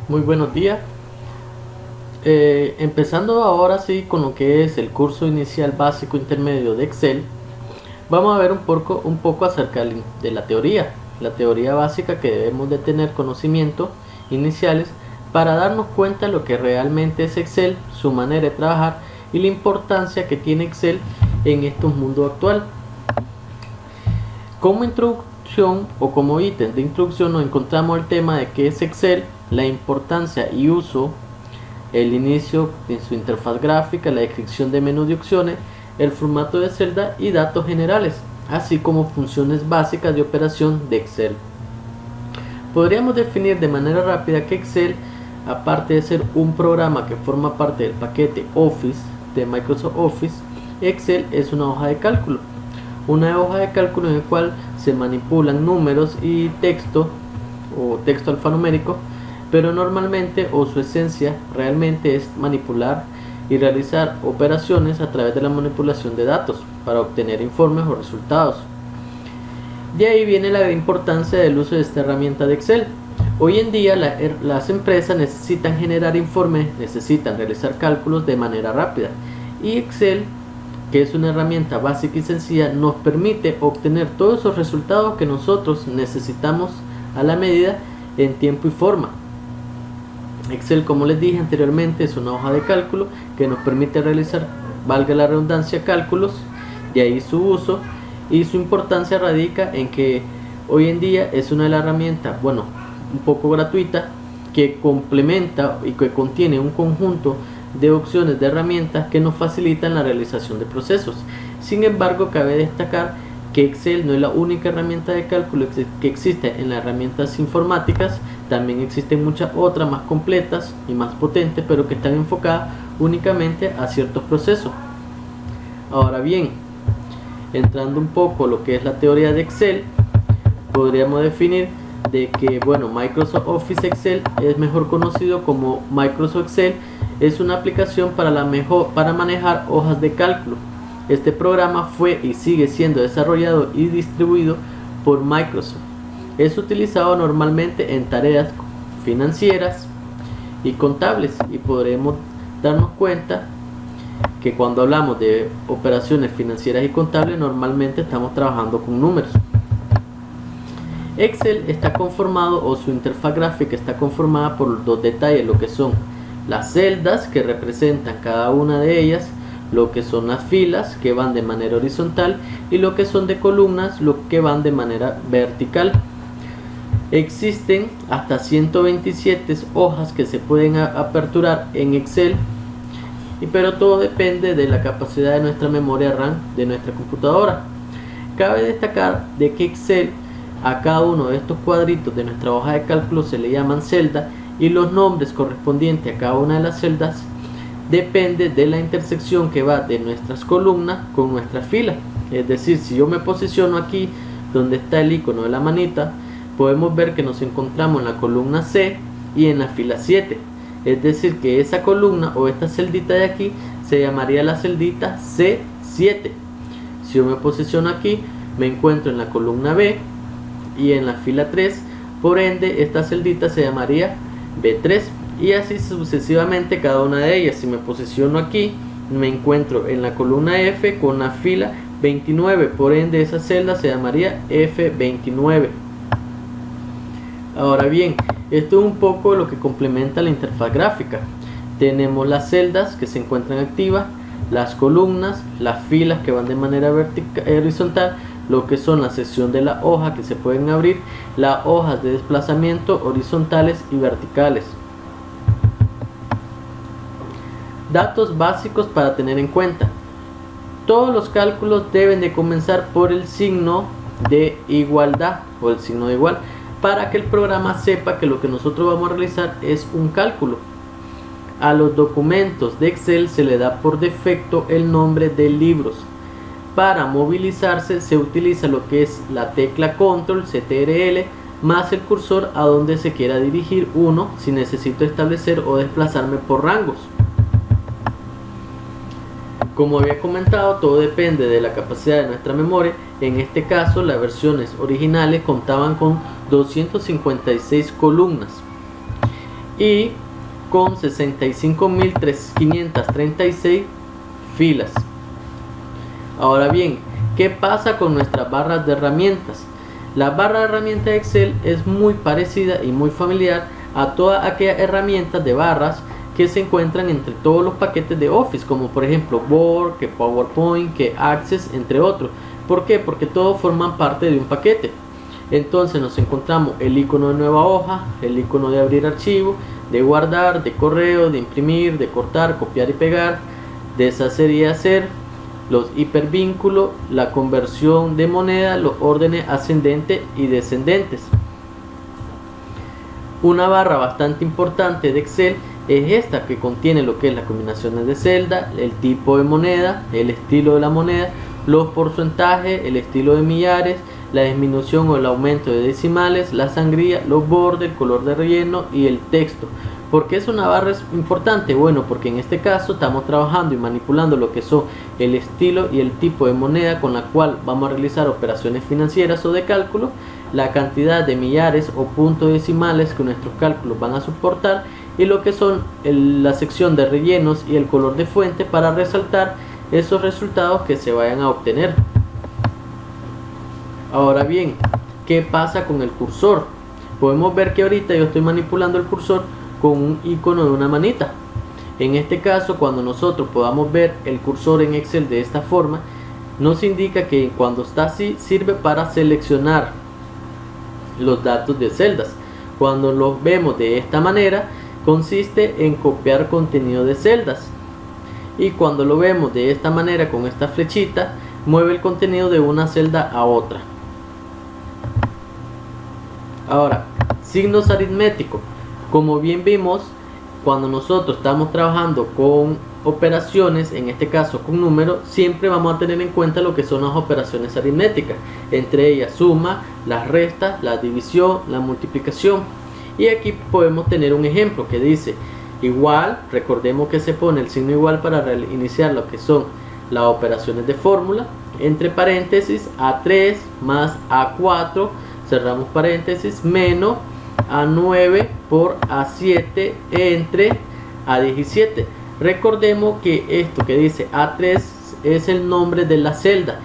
Muy buenos días. Empezando ahora sí con lo que es el curso inicial básico intermedio de Excel, vamos a ver un poco acerca de la teoría básica que debemos de tener conocimientos iniciales para darnos cuenta de lo que realmente es Excel, su manera de trabajar y la importancia que tiene Excel en este mundo actual. Como introducción o como ítem de introducción nos encontramos el tema de qué es Excel, la importancia y uso, el inicio en su interfaz gráfica, la descripción de menú de opciones, el formato de celda y datos generales, así como funciones básicas de operación de Excel. Podríamos definir de manera rápida que Excel, aparte de ser un programa que forma parte del paquete Office de Microsoft Office, Excel es una hoja de cálculo. Una hoja de cálculo en la cual se manipulan números y texto o texto alfanumérico, pero normalmente o su esencia realmente es manipular y realizar operaciones a través de la manipulación de datos para obtener informes o resultados. De ahí viene la importancia del uso de esta herramienta de Excel. Hoy en día las empresas necesitan generar informes, necesitan realizar cálculos de manera rápida, y Excel, que es una herramienta básica y sencilla, nos permite obtener todos esos resultados que nosotros necesitamos a la medida, en tiempo y forma. Excel, como les dije anteriormente, es una hoja de cálculo que nos permite realizar, valga la redundancia, cálculos. De ahí su uso y su importancia radica en que hoy en día es una de las herramientas, un poco gratuita, que complementa y que contiene un conjunto de opciones de herramientas que nos facilitan la realización de procesos. Sin embargo, cabe destacar que Excel no es la única herramienta de cálculo que existe en las herramientas informáticas. También existen muchas otras más completas y más potentes, pero que están enfocadas únicamente a ciertos procesos. Ahora bien, entrando un poco a lo que es la teoría de Excel, podríamos definir de que Microsoft Office Excel es mejor conocido como Microsoft Excel. Es una aplicación para manejar hojas de cálculo. Este programa fue y sigue siendo desarrollado y distribuido por Microsoft. Es utilizado normalmente en tareas financieras y contables, y podremos darnos cuenta que cuando hablamos de operaciones financieras y contables normalmente estamos trabajando con números. Excel está conformado, o su interfaz gráfica está conformada por dos detalles, lo que son las celdas, que representan cada una de ellas, lo que son las filas, que van de manera horizontal, y lo que son de columnas, lo que van de manera vertical. Existen hasta 127 hojas que se pueden aperturar en Excel, pero todo depende de la capacidad de nuestra memoria RAM de nuestra computadora. Cabe destacar de que Excel, a cada uno de estos cuadritos de nuestra hoja de cálculo se le llaman celda, y los nombres correspondientes a cada una de las celdas depende de la intersección que va de nuestras columnas con nuestra fila. Es decir, si yo me posiciono aquí donde está el icono de la manita, podemos ver que nos encontramos en la columna C y en la fila 7. Es decir, que esa columna o esta celdita de aquí se llamaría la celdita C7. Si yo me posiciono aquí, me encuentro en la columna B y en la fila 3, por ende esta celdita se llamaría B3, y así sucesivamente cada una de ellas. Si me posiciono aquí, me encuentro en la columna F con la fila 29, por ende esa celda se llamaría F29. Ahora bien, esto es un poco lo que complementa la interfaz gráfica. Tenemos las celdas que se encuentran activas, las columnas, las filas que van de manera horizontal, lo que son la sección de la hoja que se pueden abrir, las hojas de desplazamiento horizontales y verticales. Datos básicos para tener en cuenta: todos los cálculos deben de comenzar por el signo de igualdad o el signo de igual, para que el programa sepa que lo que nosotros vamos a realizar es un cálculo. A los documentos de Excel se le da por defecto el nombre de libros. Para movilizarse se utiliza lo que es la tecla Control CTRL más el cursor a donde se quiera dirigir uno si necesito establecer o desplazarme por rangos. Como había comentado, todo depende de la capacidad de nuestra memoria. En este caso, las versiones originales contaban con 256 columnas. y con 65.536 filas. Ahora bien, ¿qué pasa con nuestras barras de herramientas? La barra de herramientas de Excel es muy parecida y muy familiar a todas aquellas herramientas de barras que se encuentran entre todos los paquetes de Office, como por ejemplo Word, que PowerPoint, que Access, entre otros. ¿Por qué? Porque todos forman parte de un paquete. Entonces nos encontramos el icono de nueva hoja, el icono de abrir archivo, de guardar, de correo, de imprimir, de cortar, copiar y pegar, deshacer y hacer, los hipervínculos, la conversión de moneda, los órdenes ascendentes y descendentes. Una barra bastante importante de Excel es esta, que contiene lo que es las combinaciones de celda, el tipo de moneda, el estilo de la moneda, los porcentajes, el estilo de millares, la disminución o el aumento de decimales, la sangría, los bordes, el color de relleno y el texto. ¿Por qué es una barra importante? Bueno, porque en este caso estamos trabajando y manipulando lo que son el estilo y el tipo de moneda con la cual vamos a realizar operaciones financieras o de cálculo, la cantidad de millares o puntos decimales que nuestros cálculos van a soportar, y lo que son la sección de rellenos y el color de fuente para resaltar esos resultados que se vayan a obtener. Ahora bien, ¿qué pasa con el cursor? Podemos ver que ahorita yo estoy manipulando el cursor con un icono de una manita. En este caso, cuando nosotros podamos ver el cursor en Excel de esta forma, nos indica que cuando está así sirve para seleccionar los datos de celdas. Cuando los vemos de esta manera, consiste en copiar contenido de celdas, y cuando lo vemos de esta manera con esta flechita, mueve el contenido de una celda a otra. Ahora, signos aritméticos. Como bien vimos, cuando nosotros estamos trabajando con operaciones, en este caso con números, siempre vamos a tener en cuenta lo que son las operaciones aritméticas, entre ellas suma, las restas, la división, la multiplicación. Y aquí podemos tener un ejemplo que dice igual. Recordemos que se pone el signo igual para iniciar lo que son las operaciones de fórmula, entre paréntesis A3 más A4, cerramos paréntesis, menos A9 por A7 entre A17. Recordemos que esto que dice A3 es el nombre de la celda.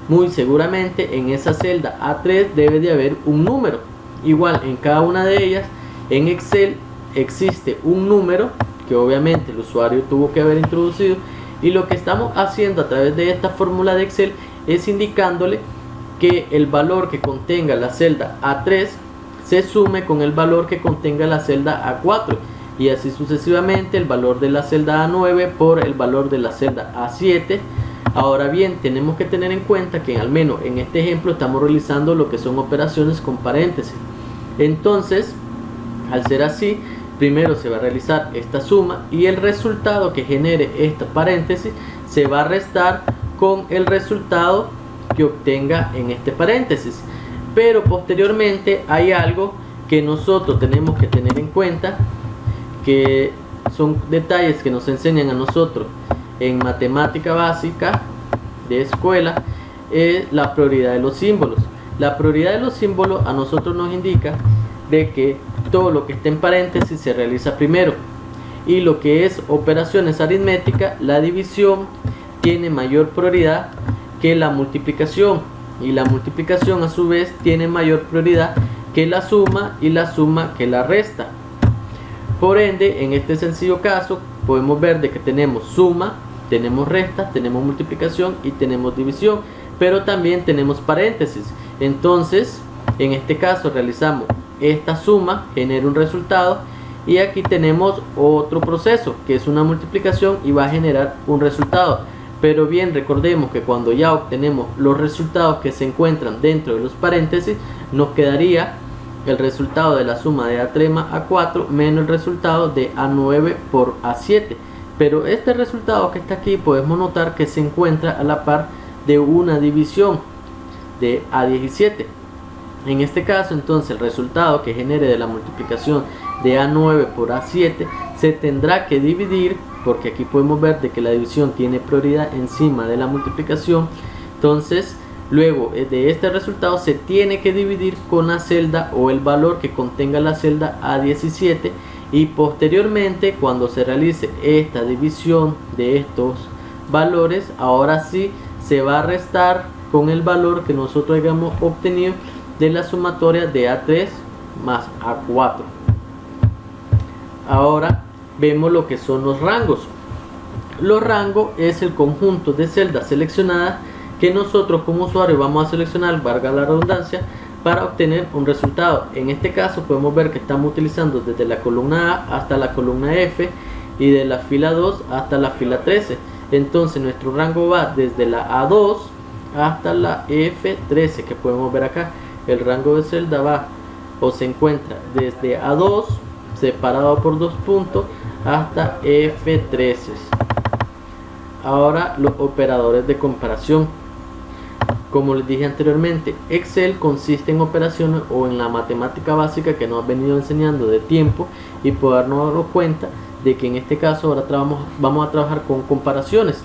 Muy seguramente en esa celda A3 debe de haber un número. Igual en cada una de ellas en Excel existe un número que obviamente el usuario tuvo que haber introducido, y lo que estamos haciendo a través de esta fórmula de Excel es indicándole que el valor que contenga la celda A3 se sume con el valor que contenga la celda A4, y así sucesivamente el valor de la celda A9 por el valor de la celda A7. Ahora bien, tenemos que tener en cuenta que al menos en este ejemplo estamos realizando lo que son operaciones con paréntesis. Entonces, al ser así, primero se va a realizar esta suma, y el resultado que genere esta paréntesis se va a restar con el resultado que obtenga en este paréntesis. Pero posteriormente hay algo que nosotros tenemos que tener en cuenta, que son detalles que nos enseñan a nosotros en matemática básica de escuela, es la prioridad de los símbolos. La prioridad de los símbolos a nosotros nos indica de que todo lo que esté en paréntesis se realiza primero, y lo que es operaciones aritméticas, la división tiene mayor prioridad que la multiplicación, y la multiplicación a su vez tiene mayor prioridad que la suma, y la suma que la resta. Por ende, en este sencillo caso podemos ver de que tenemos suma, tenemos resta, tenemos multiplicación y tenemos división, pero también tenemos paréntesis. Entonces, en este caso realizamos esta suma, genera un resultado, y aquí tenemos otro proceso que es una multiplicación y va a generar un resultado. Pero bien, recordemos que cuando ya obtenemos los resultados que se encuentran dentro de los paréntesis, nos quedaría el resultado de la suma de A3 más A4 menos el resultado de A9 por A7. Pero este resultado que está aquí podemos notar que se encuentra a la par de una división de A17. En este caso, entonces, el resultado que genere de la multiplicación de A9 por A7 se tendrá que dividir, porque aquí podemos ver de que la división tiene prioridad encima de la multiplicación. Entonces, luego de este resultado se tiene que dividir con la celda o el valor que contenga la celda A17, y posteriormente cuando se realice esta división de estos valores, ahora sí se va a restar con el valor que nosotros hayamos obtenido de la sumatoria de A3 más A4. Ahora vemos lo que son los rangos. Los rangos es el conjunto de celdas seleccionadas que nosotros como usuario vamos a seleccionar, valga la redundancia, para obtener un resultado. En este caso podemos ver que estamos utilizando desde la columna A hasta la columna F y de la fila 2 hasta la fila 13. Entonces nuestro rango va desde la A2 hasta la F13, que podemos ver acá. El rango de celda va o se encuentra desde A2 separado por 2 puntos hasta F13. Ahora los operadores de comparación. Como les dije anteriormente, Excel consiste en operaciones o en la matemática básica que nos ha venido enseñando de tiempo, y podernos dar cuenta de que en este caso ahora vamos a trabajar con comparaciones.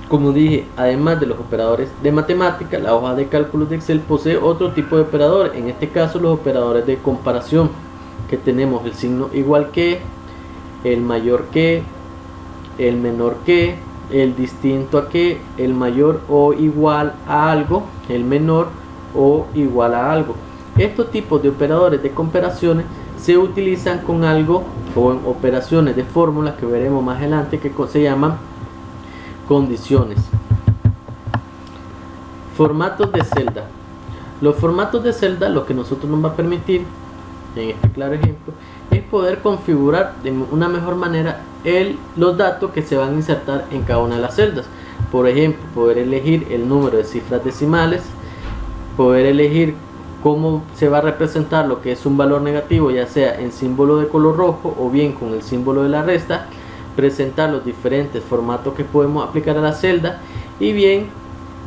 Como dije, además de los operadores de matemática, la hoja de cálculos de Excel posee otro tipo de operadores, en este caso los operadores de comparación, que tenemos el signo igual que, el mayor que, el menor que, el distinto a que, el mayor o igual a algo, el menor o igual a algo. Estos tipos de operadores de comparaciones se utilizan con algo o en operaciones de fórmulas que veremos más adelante, que se llaman condiciones. Formatos de celda. Los formatos de celda lo que nosotros nos va a permitir, en este claro ejemplo, es poder configurar de una mejor manera los datos que se van a insertar en cada una de las celdas. Por ejemplo, poder elegir el número de cifras decimales, poder elegir cómo se va a representar lo que es un valor negativo, ya sea en símbolo de color rojo o bien con el símbolo de la resta, presentar los diferentes formatos que podemos aplicar a la celda, y bien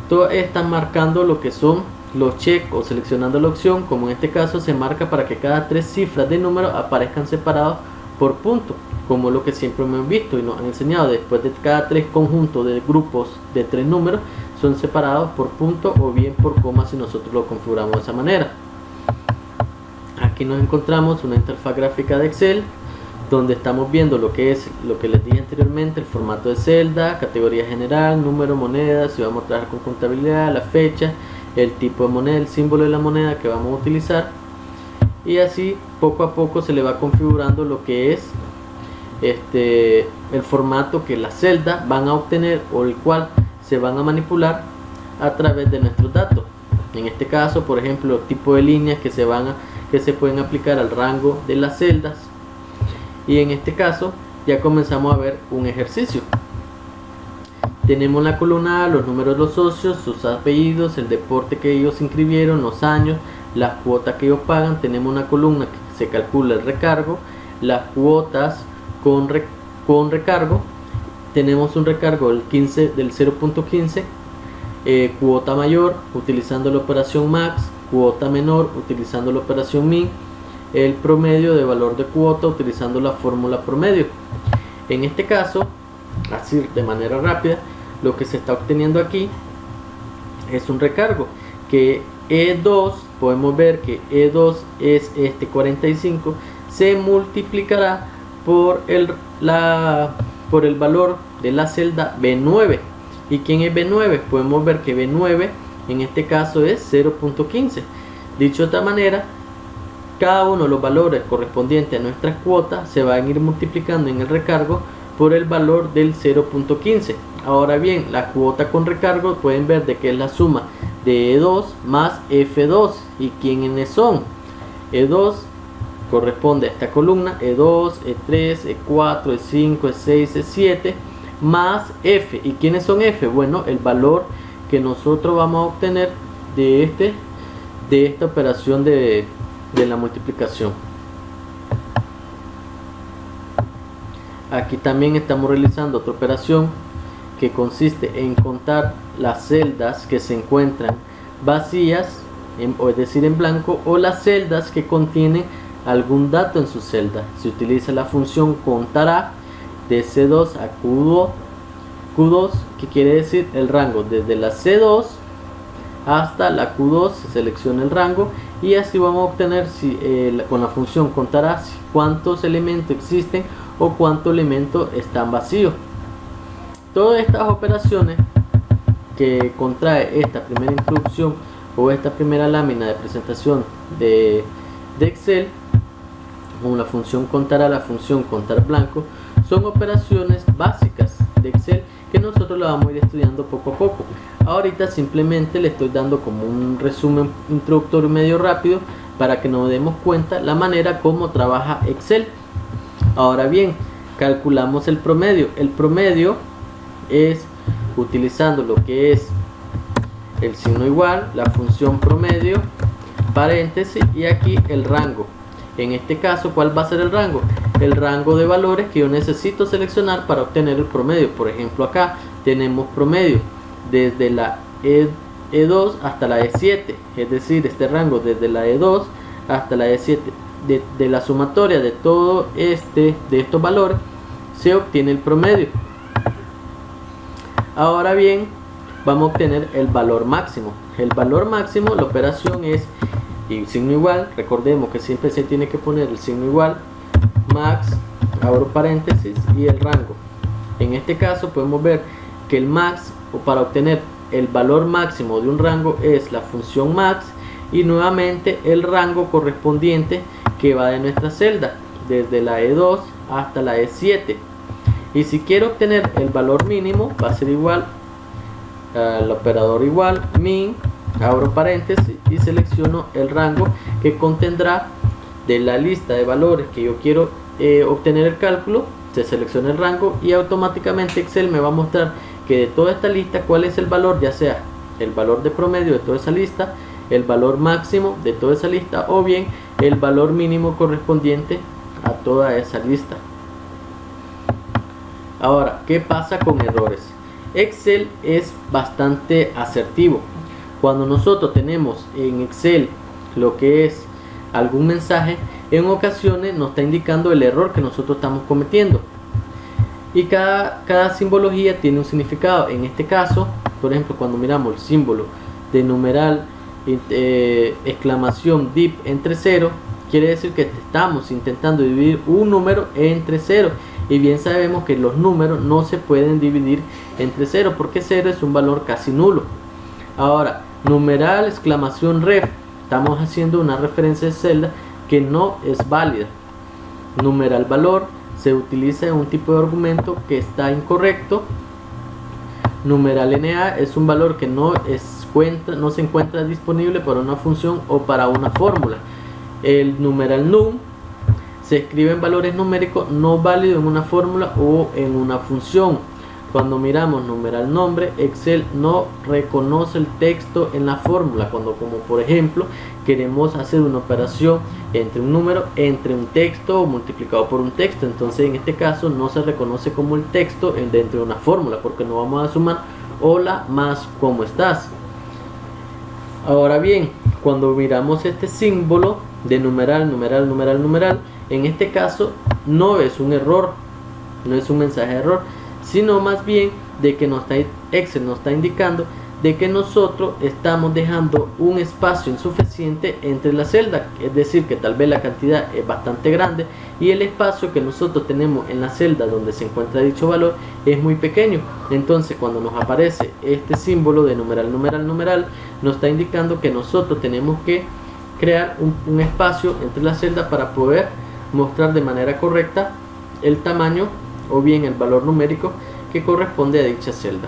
todas están marcando lo que son los check o seleccionando la opción, como en este caso se marca para que cada 3 cifras de número aparezcan separados por punto, como lo que siempre hemos visto y nos han enseñado. Después de cada 3 conjuntos de grupos de 3 números son separados por punto o bien por coma, si nosotros lo configuramos de esa manera. Aquí nos encontramos una interfaz gráfica de Excel donde estamos viendo lo que es lo que les dije anteriormente: el formato de celda, categoría general, número, moneda, si vamos a trabajar con contabilidad, la fecha, el tipo de moneda, el símbolo de la moneda que vamos a utilizar, y así poco a poco se le va configurando lo que es el formato que las celdas van a obtener o el cual se van a manipular a través de nuestros datos. En este caso, por ejemplo, el tipo de líneas que se pueden aplicar al rango de las celdas. Y en este caso ya comenzamos a ver un ejercicio. Tenemos la columna A, los números de los socios, sus apellidos, el deporte que ellos inscribieron, los años, las cuotas que ellos pagan. Tenemos una columna que se calcula el recargo, las cuotas con recargo. Tenemos un recargo del 0.15, cuota mayor utilizando la operación max, cuota menor utilizando la operación min, el promedio de valor de cuota utilizando la fórmula promedio. En este caso, así de manera rápida, lo que se está obteniendo aquí es un recargo que E2, podemos ver que E2 es 45, se multiplicará por el valor de la celda B9. ¿Y quién es B9? Podemos ver que B9 en este caso es 0.15. Dicho de otra manera, cada uno de los valores correspondientes a nuestras cuotas se van a ir multiplicando en el recargo por el valor del 0.15. Ahora bien, la cuota con recargo pueden ver de que es la suma de E2 más F2. ¿Y quiénes son? E2 corresponde a esta columna, E2, E3, E4, E5, E6, E7 más F. ¿Y quiénes son F? Bueno, el valor que nosotros vamos a obtener de esta operación de la multiplicación. Aquí también estamos realizando otra operación que consiste en contar las celdas que se encuentran vacías, es decir en blanco, o las celdas que contienen algún dato en su celda. Se utiliza la función contará de C2 a Q2, que quiere decir el rango desde la C2 hasta la Q2. Se selecciona el rango y así vamos a obtener con la función contará cuántos elementos existen o cuántos elementos están vacíos. Todas estas operaciones que contrae esta primera introducción o esta primera lámina de presentación de Excel, como la función contará, la función contar blanco, son operaciones básicas de Excel que nosotros la vamos a ir estudiando poco a poco. Ahorita simplemente le estoy dando como un resumen introductorio medio rápido para que nos demos cuenta la manera como trabaja Excel. Ahora bien, calculamos el promedio. El promedio es utilizando lo que es el signo igual, la función promedio, paréntesis y aquí el rango. En este caso, ¿cuál va a ser el rango? El rango de valores que yo necesito seleccionar para obtener el promedio. Por ejemplo, acá tenemos promedio desde la E2 hasta la E7, es decir, este rango desde la E2 hasta la E7. De la sumatoria de todo de estos valores se obtiene el promedio. Ahora bien, vamos a obtener el valor máximo. El valor máximo, la operación es y signo igual, recordemos que siempre se tiene que poner el signo igual, max, abro paréntesis y el rango. En este caso podemos ver que el max, o para obtener el valor máximo de un rango, es la función max y nuevamente el rango correspondiente que va de nuestra celda desde la E2 hasta la E7. Y si quiero obtener el valor mínimo, va a ser igual al operador igual, min, abro paréntesis y selecciono el rango que contendrá de la lista de valores que yo quiero obtener el cálculo. Se selecciona el rango y automáticamente Excel me va a mostrar que de toda esta lista cuál es el valor, ya sea el valor de promedio de toda esa lista, el valor máximo de toda esa lista o bien el valor mínimo correspondiente a toda esa lista. Ahora, ¿qué pasa con errores? Excel es bastante asertivo. Cuando nosotros tenemos en Excel lo que es algún mensaje, en ocasiones nos está indicando el error que nosotros estamos cometiendo. Y cada simbología tiene un significado. En este caso, por ejemplo, cuando miramos el símbolo de numeral exclamación div entre 0, quiere decir que estamos intentando dividir un número entre 0. Y bien sabemos que los números no se pueden dividir entre 0 porque 0 es un valor casi nulo. Ahora, numeral exclamación ref, estamos haciendo una referencia de celda que no es válida. Numeral valor se utiliza en un tipo de argumento que está incorrecto. Numeral NA es un valor que no se encuentra disponible para una función o para una fórmula. El numeral num se escribe en valores numéricos no válidos en una fórmula o en una función. Cuando miramos numeral nombre, Excel no reconoce el texto en la fórmula. Como por ejemplo queremos hacer una operación entre un número, entre un texto o multiplicado por un texto, entonces en este caso no se reconoce como el texto dentro de una fórmula porque no vamos a sumar hola más cómo estás. Ahora bien, cuando miramos este símbolo de numeral, numeral, numeral, numeral, en este caso no es un error, no es un mensaje de error, sino más bien de que Excel nos está indicando de que nosotros estamos dejando un espacio insuficiente entre las celdas, es decir que tal vez la cantidad es bastante grande y el espacio que nosotros tenemos en la celda donde se encuentra dicho valor es muy pequeño. Entonces cuando nos aparece este símbolo de numeral, numeral, numeral, nos está indicando que nosotros tenemos que crear un espacio entre las celdas para poder mostrar de manera correcta el tamaño o bien el valor numérico que corresponde a dicha celda.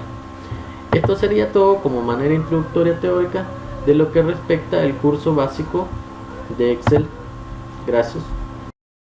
Esto sería todo como manera introductoria teórica de lo que respecta al curso básico de Excel. Gracias.